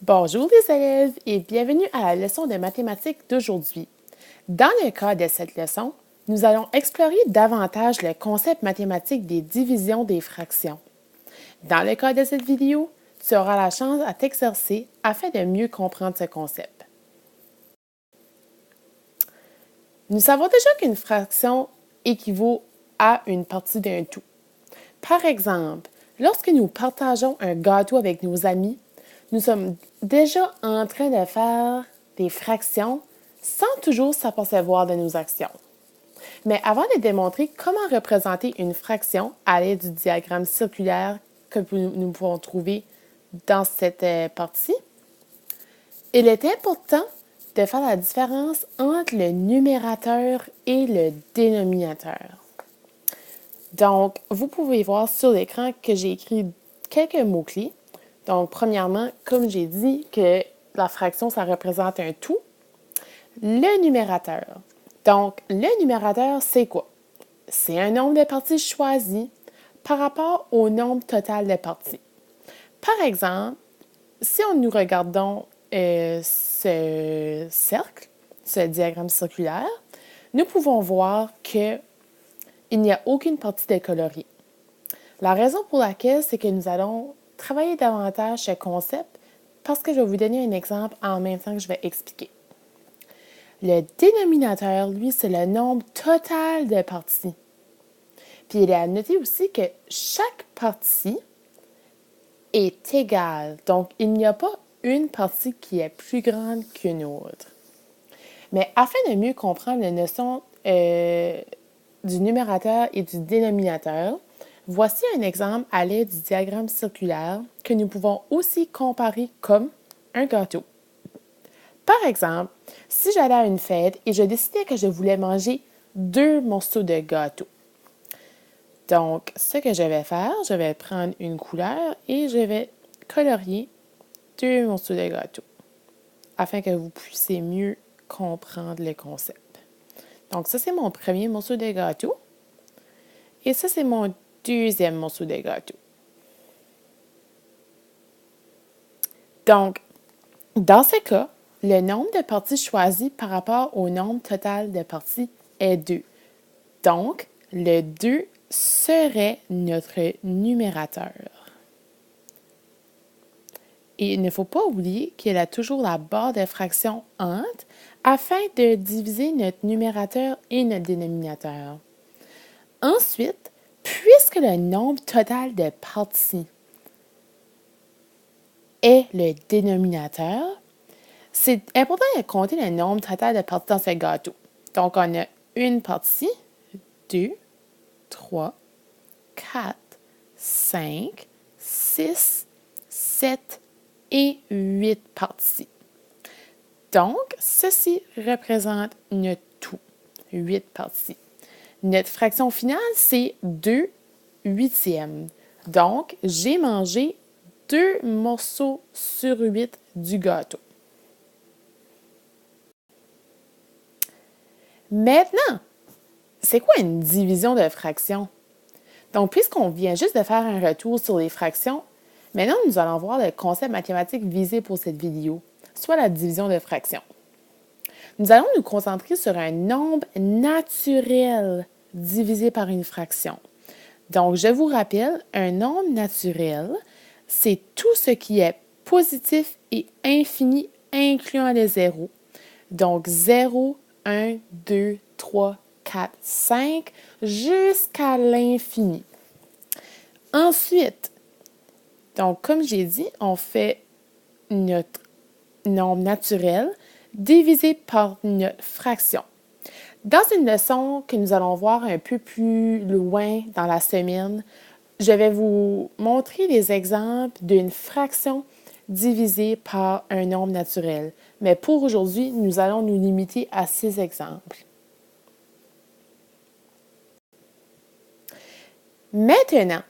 Bonjour les élèves et bienvenue à la leçon de mathématiques d'aujourd'hui. Dans le cadre de cette leçon, nous allons explorer davantage le concept mathématique des divisions des fractions. Dans le cadre de cette vidéo, tu auras la chance à t'exercer afin de mieux comprendre ce concept. Nous savons déjà qu'une fraction équivaut à une partie d'un tout. Par exemple, lorsque nous partageons un gâteau avec nos amis, nous sommes déjà en train de faire des fractions sans toujours s'apercevoir de nos actions. Mais avant de démontrer comment représenter une fraction à l'aide du diagramme circulaire que nous pouvons trouver dans cette partie, il est important de faire la différence entre le numérateur et le dénominateur. Donc, vous pouvez voir sur l'écran que j'ai écrit quelques mots-clés. Donc, premièrement, comme j'ai dit que la fraction, ça représente un tout. Le numérateur. Donc, le numérateur, c'est quoi? C'est un nombre de parties choisies par rapport au nombre total de parties. Par exemple, si nous regardons ce cercle, ce diagramme circulaire, nous pouvons voir qu'il n'y a aucune partie décolorée. La raison pour laquelle, c'est que nous allons travailler davantage ce concept parce que je vais vous donner un exemple en même temps que je vais expliquer. Le dénominateur, lui, c'est le nombre total de parties. Puis il est à noter aussi que chaque partie est égale. Donc, il n'y a pas une partie qui est plus grande qu'une autre. Mais afin de mieux comprendre la notion du numérateur et du dénominateur, voici un exemple à l'aide du diagramme circulaire que nous pouvons aussi comparer comme un gâteau. Par exemple, si j'allais à une fête et je décidais que je voulais manger 2 morceaux de gâteau. Donc, ce que je vais faire, je vais prendre une couleur et je vais colorier 2 morceaux de gâteau afin que vous puissiez mieux comprendre le concept. Donc, ça, c'est mon premier morceau de gâteau. Et ça, c'est mon deuxième morceau de gâteau. Donc, dans ce cas, le nombre de parties choisies par rapport au nombre total de parties est 2. Donc, le 2 serait notre numérateur. Et il ne faut pas oublier qu'il y a toujours la barre de fraction entre afin de diviser notre numérateur et notre dénominateur. Ensuite, puisque le nombre total de parties est le dénominateur, c'est important de compter le nombre total de parties dans ce gâteau. Donc, on a une partie, 2, 3, 4, 5, 6, 7 et 8 parties. Donc, ceci représente notre tout, 8 parties. Notre fraction finale, c'est 2 huitièmes. Donc, j'ai mangé 2 morceaux sur 8 du gâteau. Maintenant, c'est quoi une division de fraction? Donc, puisqu'on vient juste de faire un retour sur les fractions, maintenant, nous allons voir le concept mathématique visé pour cette vidéo, soit la division de fractions. Nous allons nous concentrer sur un nombre naturel divisé par une fraction. Donc, je vous rappelle, un nombre naturel, c'est tout ce qui est positif et infini, incluant les zéros. Donc, 0, 1, 2, 3, 4, 5, jusqu'à l'infini. Ensuite, donc, comme j'ai dit, on fait notre nombre naturel divisé par notre fraction. Dans une leçon que nous allons voir un peu plus loin dans la semaine, je vais vous montrer les exemples d'une fraction divisée par un nombre naturel. Mais pour aujourd'hui, nous allons nous limiter à 6 exemples. Maintenant,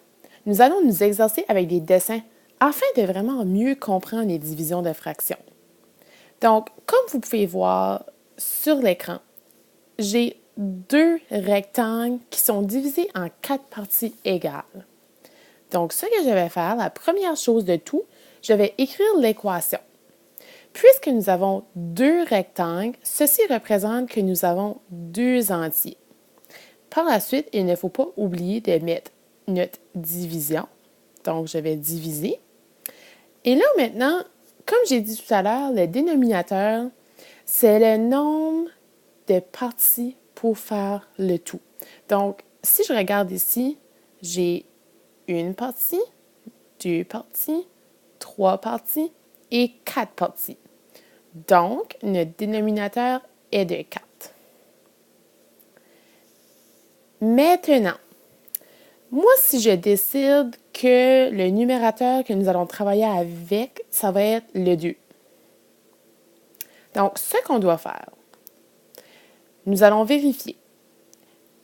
nous allons nous exercer avec des dessins afin de vraiment mieux comprendre les divisions de fractions. Donc, comme vous pouvez voir sur l'écran, j'ai 2 rectangles qui sont divisés en 4 parties égales. Donc, ce que je vais faire, la première chose de tout, je vais écrire l'équation. Puisque nous avons deux rectangles, ceci représente que nous avons deux entiers. Par la suite, il ne faut pas oublier de mettre notre division. Donc, je vais diviser. Et là, maintenant, comme j'ai dit tout à l'heure, le dénominateur, c'est le nombre de parties pour faire le tout. Donc, si je regarde ici, j'ai une partie, deux parties, trois parties et quatre parties. Donc, notre dénominateur est de 4. Maintenant, moi, si je décide que le numérateur que nous allons travailler avec, ça va être le 2. Donc, ce qu'on doit faire, nous allons vérifier.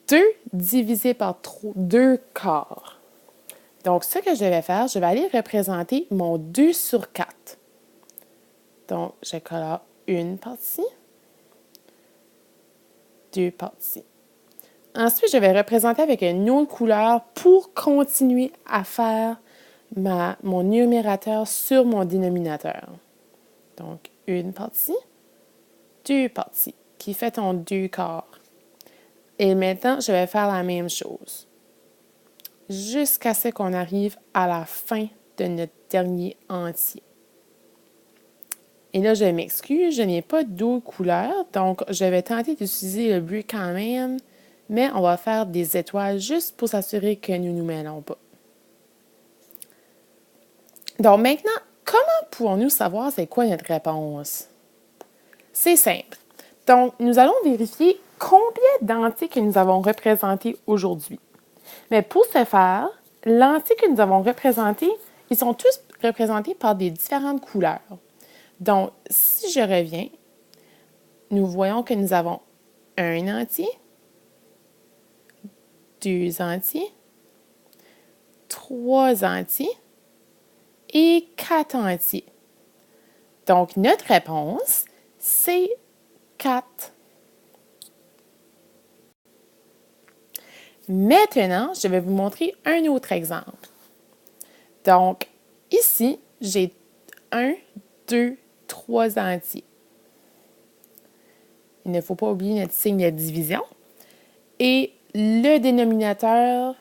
2 divisé par 2 quarts. Donc, ce que je vais faire, je vais aller représenter mon 2 sur 4. Donc, je colore une partie, deux parties. Ensuite, je vais représenter avec une autre couleur pour continuer à faire mon numérateur sur mon dénominateur. Donc, une partie, deux parties, qui fait ton 2 quarts. Et maintenant, je vais faire la même chose jusqu'à ce qu'on arrive à la fin de notre dernier entier. Et là, je m'excuse, je n'ai pas d'autre couleur, donc je vais tenter d'utiliser le bleu quand même, mais on va faire des étoiles juste pour s'assurer que nous ne nous mêlons pas. Donc maintenant, comment pouvons-nous savoir c'est quoi notre réponse? C'est simple. Donc, nous allons vérifier combien d'entiers que nous avons représentés aujourd'hui. Mais pour ce faire, l'entier que nous avons représenté, ils sont tous représentés par des différentes couleurs. Donc, si je reviens, nous voyons que nous avons un entier, deux entiers, trois entiers et quatre entiers. Donc, notre réponse, c'est 4. Maintenant, je vais vous montrer un autre exemple. Donc, ici, j'ai 1, 2, 3 entiers. Il ne faut pas oublier notre signe de division. Et le dénominateur,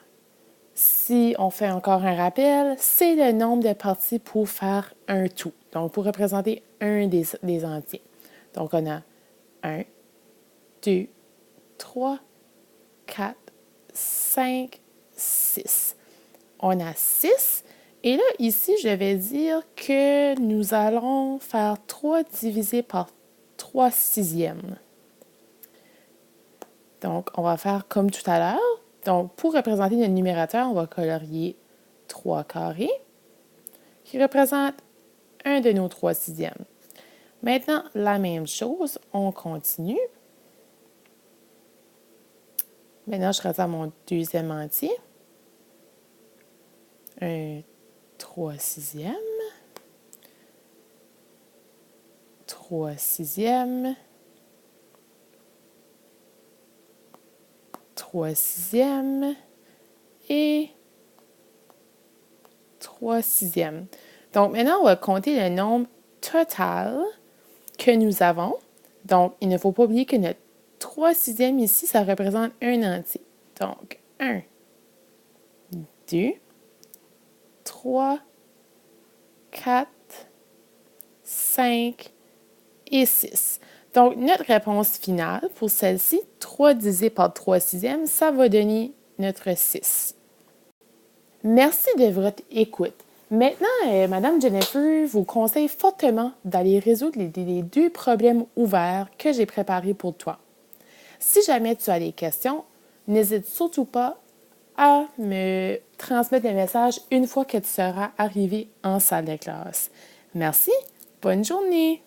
si on fait encore un rappel, c'est le nombre de parties pour faire un tout. Donc, pour représenter un des entiers. Donc, on a 1, 2, 3, 4, 5, 6. On a 6. Et là, ici, je vais dire que nous allons faire 3 divisé par 3 sixièmes. Donc, on va faire comme tout à l'heure. Donc, pour représenter notre numérateur, on va colorier 3 carrés qui représentent un de nos 3 sixièmes. Maintenant, la même chose, on continue. Maintenant, je reste à mon deuxième entier. Un 3 sixièmes. 3 sixièmes. 3 sixièmes. Et 3 sixièmes. Donc, maintenant, on va compter le nombre total que nous avons. Donc, il ne faut pas oublier que notre 3 sixièmes ici, ça représente un entier. Donc, 1, 2, 3, 4, 5 et 6. Donc, notre réponse finale pour celle-ci, 3 divisé par 3 sixièmes, ça va donner notre 6. Merci de votre écoute. Maintenant, Madame Jennifer vous conseille fortement d'aller résoudre les 2 problèmes ouverts que j'ai préparés pour toi. Si jamais tu as des questions, n'hésite surtout pas à me transmettre des messages une fois que tu seras arrivé en salle de classe. Merci, bonne journée!